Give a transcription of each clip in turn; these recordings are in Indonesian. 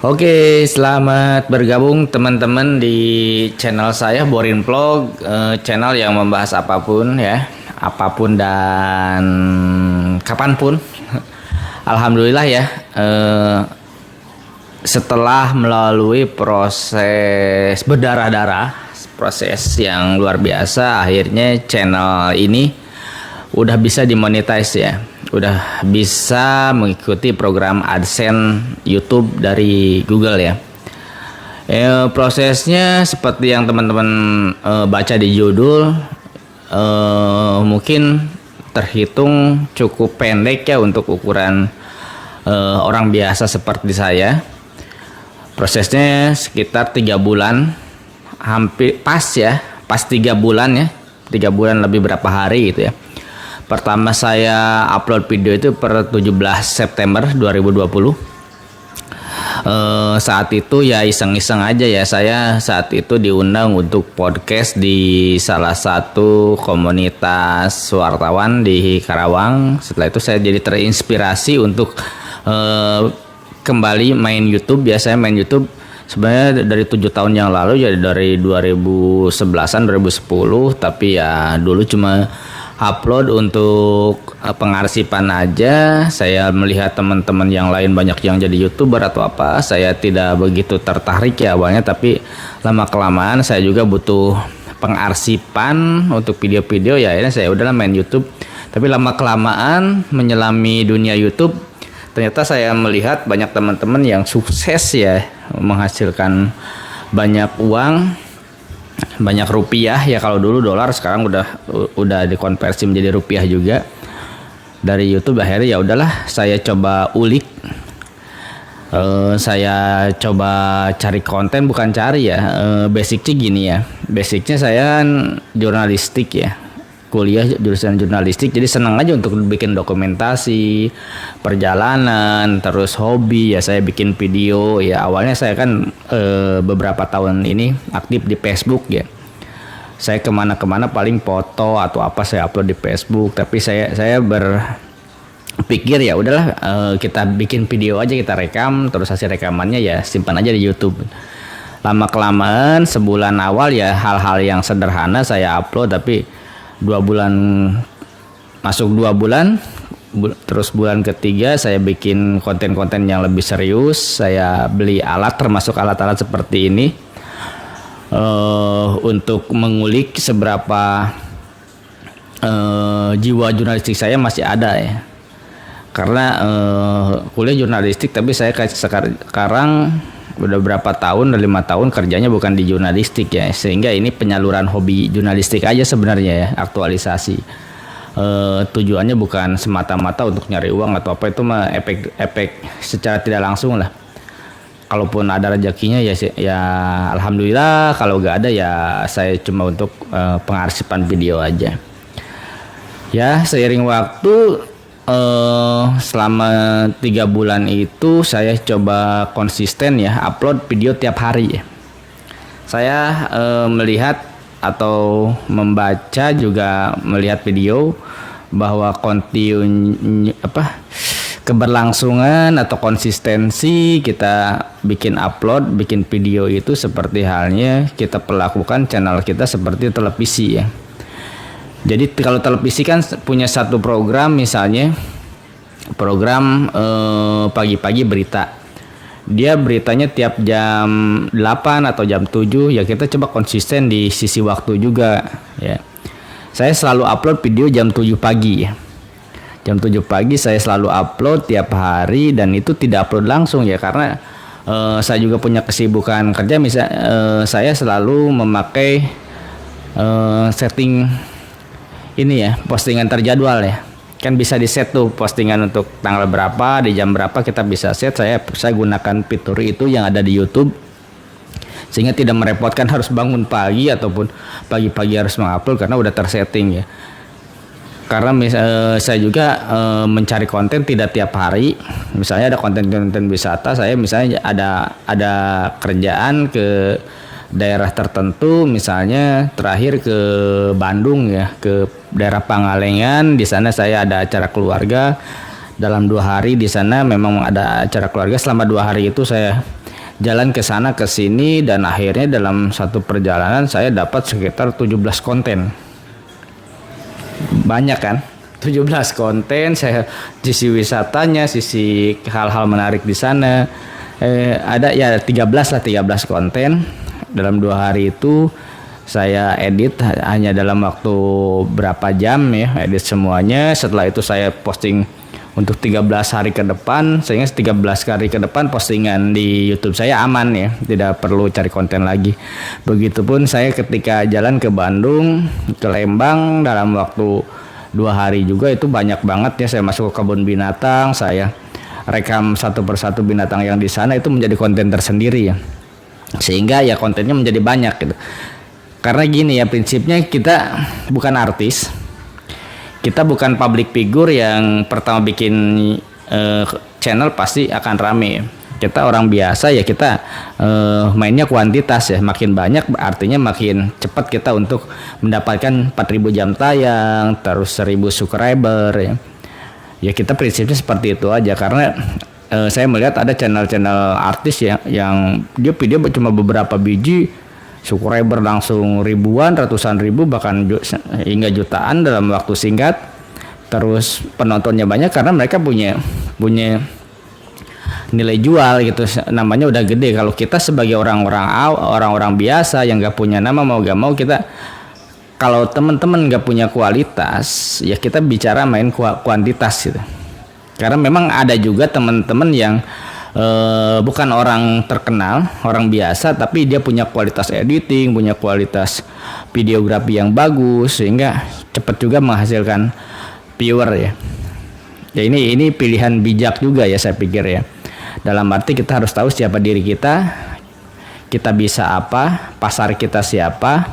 Oke, selamat bergabung teman-teman di channel saya Borin Vlog, channel yang membahas apapun ya, apapun dan kapanpun. Alhamdulillah ya, setelah melalui proses berdarah-darah, proses yang luar biasa, akhirnya channel ini udah bisa dimonetize ya. Udah bisa mengikuti program AdSense YouTube dari Google ya. Prosesnya seperti yang teman-teman baca di judul, mungkin terhitung cukup pendek ya untuk ukuran orang biasa seperti saya. Prosesnya sekitar 3 bulan, hampir pas 3 bulan ya, 3 bulan lebih berapa hari gitu ya. Pertama saya upload video itu per 17 September 2020. Saat itu ya iseng-iseng aja ya, saya saat itu diundang untuk podcast di salah satu komunitas wartawan di Karawang. Setelah itu saya jadi terinspirasi untuk kembali main YouTube. Biasanya main YouTube sebenarnya dari 7 tahun yang lalu, jadi dari 2011-an 2010, tapi ya dulu cuma upload untuk pengarsipan aja. Saya melihat teman-teman yang lain banyak yang jadi YouTuber atau apa, saya tidak begitu tertarik ya awalnya, tapi lama kelamaan saya juga butuh pengarsipan untuk video-video ya, ini saya udahlah main YouTube. Tapi lama kelamaan menyelami dunia YouTube, ternyata saya melihat banyak teman-teman yang sukses ya, menghasilkan banyak uang, banyak rupiah ya. Kalau dulu dolar, sekarang udah dikonversi menjadi rupiah juga dari YouTube. Akhirnya ya udahlah, saya coba ulik, saya coba cari konten, bukan cari ya, basicnya gini ya, basicnya saya jurnalistik ya, kuliah jurusan jurnalistik, jadi senang aja untuk bikin dokumentasi perjalanan, terus hobi ya, saya bikin video ya. Awalnya saya kan beberapa tahun ini aktif di Facebook ya, saya kemana-kemana paling foto atau apa saya upload di Facebook. Tapi saya berpikir ya udahlah, kita bikin video aja, kita rekam, terus hasil rekamannya ya simpan aja di YouTube. Lama kelamaan, sebulan awal ya hal-hal yang sederhana saya upload, tapi 2 bulan, masuk 2 bulan, terus bulan ketiga saya bikin konten-konten yang lebih serius. Saya beli alat, termasuk alat-alat seperti ini, untuk mengulik seberapa jiwa jurnalistik saya masih ada ya. Karena kuliah jurnalistik, tapi saya sekarang udah berapa tahun, udah 5 tahun kerjanya bukan di jurnalistik ya, sehingga ini penyaluran hobi jurnalistik aja sebenarnya ya, aktualisasi. Tujuannya bukan semata-mata untuk nyari uang atau apa, itu mah efek secara tidak langsung lah. Kalaupun ada rezekinya ya alhamdulillah, kalau gak ada ya saya cuma untuk pengarsipan video aja ya. Seiring waktu, selama 3 bulan itu saya coba konsisten ya, upload video tiap hari ya. Saya melihat atau membaca juga melihat video bahwa keberlangsungan atau konsistensi kita bikin upload, bikin video itu seperti halnya kita perlakukan channel kita seperti televisi ya. Jadi kalau televisi kan punya satu program, misalnya program pagi-pagi berita, dia beritanya tiap jam 8 atau jam 7 ya, kita coba konsisten di sisi waktu juga ya. Saya selalu upload video jam 7 pagi ya. Jam 7 pagi saya selalu upload tiap hari, dan itu tidak upload langsung ya, karena saya juga punya kesibukan kerja. Saya selalu memakai setting ini ya, postingan terjadwal ya. Kan bisa di set tuh postingan untuk tanggal berapa, di jam berapa kita bisa set. Saya gunakan fitur itu yang ada di YouTube, sehingga tidak merepotkan harus bangun pagi ataupun pagi-pagi harus mengupload, karena udah tersetting ya. Karena saya juga mencari konten tidak tiap hari. Misalnya ada konten-konten wisata, saya misalnya ada kerjaan ke daerah tertentu, misalnya terakhir ke Bandung ya, ke daerah Pangalengan. Di sana saya ada acara keluarga dalam 2 hari. Di sana memang ada acara keluarga. Selama 2 hari itu saya jalan ke sana ke sini, dan akhirnya dalam satu perjalanan saya dapat sekitar 17 konten. Banyak kan? 17 konten, saya sisi wisatanya, sisi hal-hal menarik di sana. Ada ya 13 konten. Dalam 2 hari itu saya edit hanya dalam waktu berapa jam ya, edit semuanya. Setelah itu saya posting untuk 13 hari ke depan, sehingga 13 hari ke depan postingan di YouTube saya aman ya, tidak perlu cari konten lagi. Begitupun saya ketika jalan ke Bandung, ke Lembang, dalam waktu 2 hari juga itu banyak banget ya, saya masuk ke kebun binatang, saya rekam satu persatu binatang yang di sana, itu menjadi konten tersendiri ya, sehingga ya kontennya menjadi banyak gitu. Karena gini ya, prinsipnya kita bukan artis, kita bukan public figure yang pertama bikin channel pasti akan rame. Kita orang biasa ya, kita mainnya kuantitas ya, makin banyak artinya makin cepat kita untuk mendapatkan 4.000 jam tayang, terus 1.000 subscriber ya. Ya kita prinsipnya seperti itu aja, karena saya melihat ada channel-channel artis yang dia video cuma beberapa biji, subscriber langsung ribuan, ratusan ribu, bahkan hingga jutaan dalam waktu singkat. Terus penontonnya banyak karena mereka punya nilai jual gitu, namanya udah gede. Kalau kita sebagai orang-orang biasa yang gak punya nama, mau gak mau kita, kalau teman-teman gak punya kualitas ya kita bicara main kuantitas gitu. Karena memang ada juga teman-teman yang bukan orang terkenal, orang biasa, tapi dia punya kualitas editing, punya kualitas videografi yang bagus, sehingga cepat juga menghasilkan viewer ya. Ya ini pilihan bijak juga ya, saya pikir ya. Dalam arti kita harus tahu siapa diri kita bisa apa, pasar kita siapa,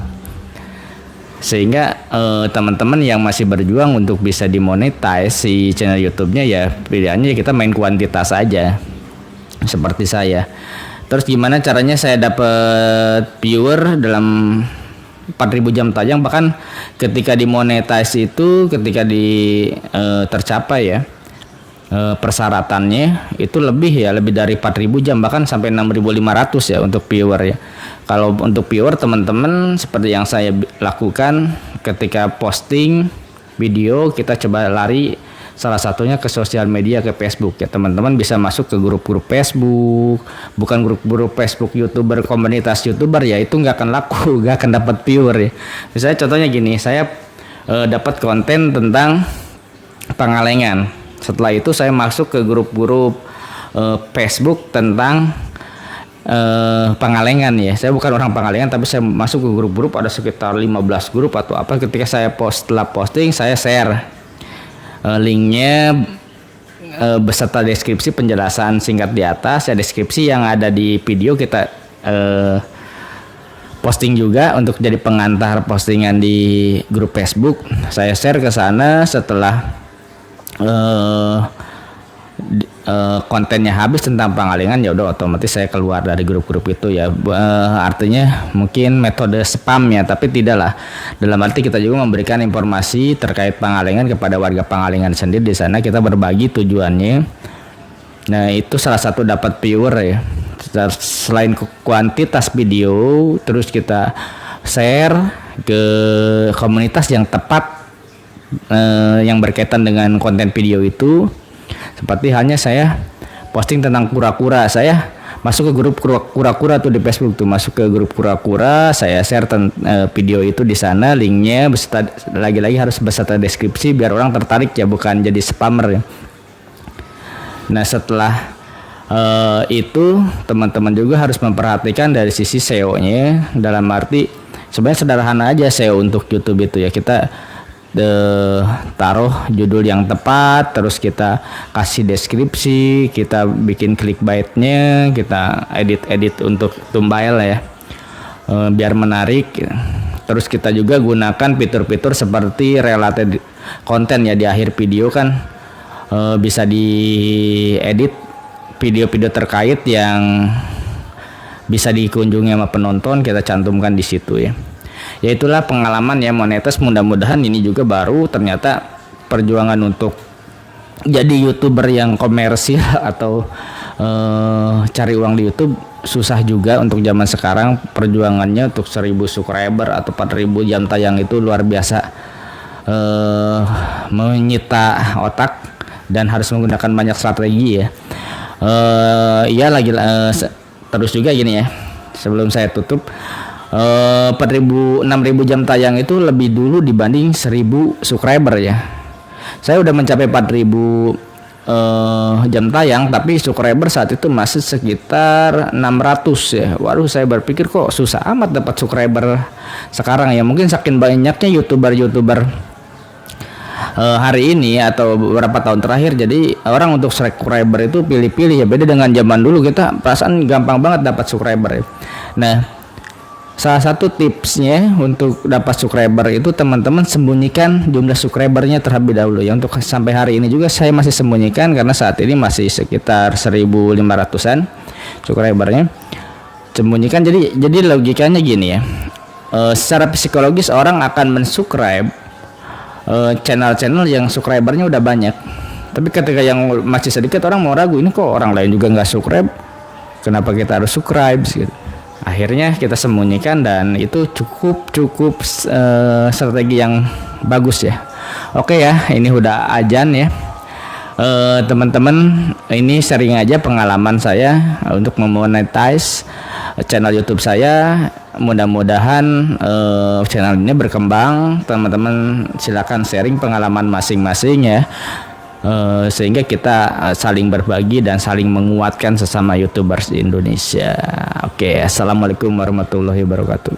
sehingga teman-teman yang masih berjuang untuk bisa dimonetize si channel YouTube-nya ya pilihannya kita main kuantitas aja, seperti saya. Terus gimana caranya saya dapat viewer dalam 4.000 jam tayang, bahkan ketika dimonetize itu, ketika tercapai ya persyaratannya itu lebih dari 4.000 jam, bahkan sampai 6.500 ya untuk viewer ya. Kalau untuk viewer teman-teman seperti yang saya lakukan, ketika posting video kita coba lari salah satunya ke sosial media, ke Facebook ya. Teman-teman bisa masuk ke grup-grup Facebook, bukan grup-grup Facebook YouTuber, komunitas YouTuber ya, itu nggak akan laku, nggak akan dapat viewer ya. Misalnya contohnya gini, saya dapat konten tentang Pangalengan. Setelah itu saya masuk ke grup-grup Facebook tentang Pangalengan ya. Saya bukan orang Pangalengan, tapi saya masuk ke grup-grup, ada sekitar 15 grup atau apa. Ketika saya setelah posting, saya share linknya beserta deskripsi penjelasan singkat di atas ya. Deskripsi yang ada di video kita posting juga untuk jadi pengantar postingan di grup Facebook. Saya share ke sana. Setelah kontennya habis tentang Pangalengan, ya udah otomatis saya keluar dari grup-grup itu ya. Artinya mungkin metode spam ya, tapi tidak lah. Dalam arti kita juga memberikan informasi terkait Pangalengan kepada warga Pangalengan sendiri. Di sana kita berbagi tujuannya. Nah itu salah satu dapat viewer ya. Selain kuantitas video, terus kita share ke komunitas yang tepat, yang berkaitan dengan konten video itu. Seperti halnya saya posting tentang kura-kura, saya masuk ke grup kura-kura tuh di Facebook tuh, masuk ke grup kura-kura, saya share video itu di sana, linknya beserta, lagi-lagi harus beserta deskripsi biar orang tertarik ya, bukan jadi spammer ya. Nah setelah itu teman-teman juga harus memperhatikan dari sisi SEO-nya, dalam arti sebenarnya sederhana aja SEO untuk YouTube itu ya, kita taruh judul yang tepat, terus kita kasih deskripsi, kita bikin clickbait-nya, kita edit untuk thumbnail ya, biar menarik. Terus kita juga gunakan fitur-fitur seperti related content ya, di akhir video kan bisa diedit video-video terkait yang bisa dikunjungi sama penonton, kita cantumkan di situ ya. Ya itulah pengalaman ya monetis. Mudah-mudahan ini juga baru, ternyata perjuangan untuk jadi YouTuber yang komersil atau cari uang di YouTube susah juga untuk zaman sekarang. Perjuangannya untuk 1000 subscriber atau 4000 jam tayang itu luar biasa, menyita otak dan harus menggunakan banyak strategi ya. Terus juga gini ya, sebelum saya tutup, 6000 jam tayang itu lebih dulu dibanding 1000 subscriber ya. Saya udah mencapai 4000 jam tayang, tapi subscriber saat itu masih sekitar 600 ya. Waduh, saya berpikir kok susah amat dapat subscriber sekarang ya. Mungkin saking banyaknya youtuber hari ini atau beberapa tahun terakhir, jadi orang untuk subscriber itu pilih-pilih ya. Beda dengan zaman dulu, kita perasaan gampang banget dapat subscriber ya. Nah, salah satu tipsnya untuk dapat subscriber itu teman-teman sembunyikan jumlah subscribernya terlebih dahulu ya. Untuk sampai hari ini juga saya masih sembunyikan karena saat ini masih sekitar 1500-an subscribernya. Sembunyikan, jadi logikanya gini ya. Secara psikologis orang akan mensubscribe channel-channel yang subscribernya udah banyak. Tapi ketika yang masih sedikit, orang mau ragu, ini kok orang lain juga nggak subscribe, kenapa kita harus subscribe gitu. Akhirnya kita sembunyikan, dan itu cukup strategi yang bagus ya. Oke ya, ini udah azan ya. Teman-teman, ini sering aja pengalaman saya untuk memonetize channel YouTube saya. Mudah-mudahan channel ini berkembang. Teman-teman silakan sharing pengalaman masing-masing ya, sehingga kita saling berbagi dan saling menguatkan sesama YouTubers di Indonesia. Oke, assalamualaikum warahmatullahi wabarakatuh.